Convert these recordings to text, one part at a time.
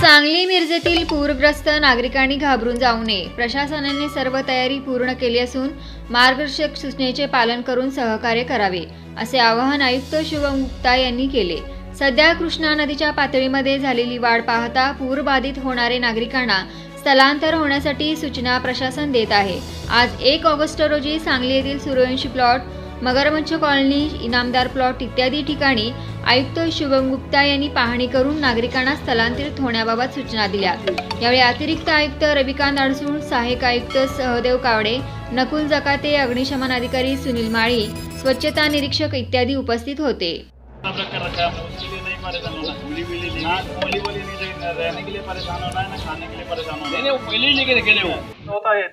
सांगली मिरजेतील पूरग्रस्त नागरिकांनी घाबरून जाऊ नये। प्रशासनाने सर्व तयारी पूर्ण केली असून मार्गदर्शक सूचनेचे पालन करून सहकार्य करावे, असे आवाहन आयुक्त शुभम गुप्ता यांनी केले। सध्या कृष्णा नदीच्या पातळीमध्ये झालेली वाढ पाहता पूरबाधित होणारे नागरिकांना स्थलांतर होण्यासाठी सूचना प्रशासन देत आहे। आज 1 ऑगस्ट रोजी सांगली येथील सूर्यवंशी प्लॉट, मगरमच्छ कॉलनी, इनामदार प्लॉट इत्यादी ठिकाणी आयुक्त शुभम गुप्ता यांनी पाहणी करून नागरिकांना स्थलांतरित होण्याबाबत सूचना दिल्या। यावेळी अतिरिक्त आयुक्त रविकांत अडसूळ, सहाय्यक आयुक्त सहदेव कावडे, नकुल जकाते, अग्निशमन अधिकारी सुनील माळी, स्वच्छता निरीक्षक इत्यादी उपस्थित होते।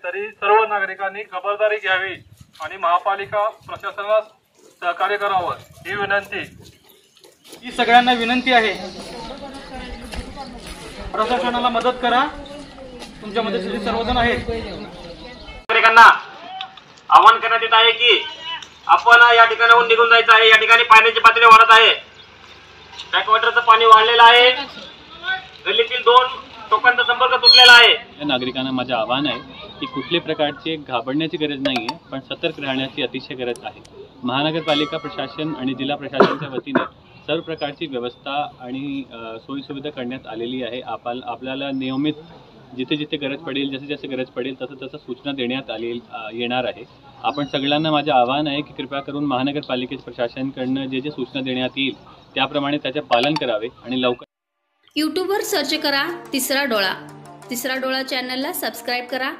तरी सर्व नागरिकांनी खबरदारी घ्यावी आणि महापालिका प्रशासनास सहकार्य करावं ही विनंती। ही सगळ्यांना विनंती आहे, प्रशासनाला मदत करा, तुमच्या मदतीसाठी सर्वजण आहेत। नागरिकांना आवाहन करण्यात येत आहे की आपण या ठिकाणाहून निघून जायचं आहे। या ठिकाणी पाण्याची पातळी वाढत आहे, बॅकवॉटरचं पाणी वाढलेलं आहे, गल्लीतील 2 टोकांचा संपर्क तुटलेला आहे। नागरिकांना माझं आव्हान आहे की कुठल्याही प्रकारची घाबरण्याची गरज नाही आहे, पण सतर्क राहण्याची अतिशय गरज आहे। महानगरपालिका प्रशासन आणि जिल्हा प्रशासनाच्या वतीने सर्व प्रकारची व्यवस्था आणि सोयीसुविधा करण्यात आलेली आहे। आपल्याला नियमित जिथे जिथे गरज पडेल, जसे गरज पडेल तसं सूचना देण्यात येणार आहे। आपण सगळ्यांना माझं आव्हान आहे की कृपया करून महानगरपालिकेच्या प्रशासनाकडून जे सूचना देण्यात येईल त्याप्रमाणे त्याचे पालन करावे आणि लवकर यूट्यूबवर सर्च करा तिसरा डोळा। तिसरा डोळा चॅनलला सबस्क्राईब करा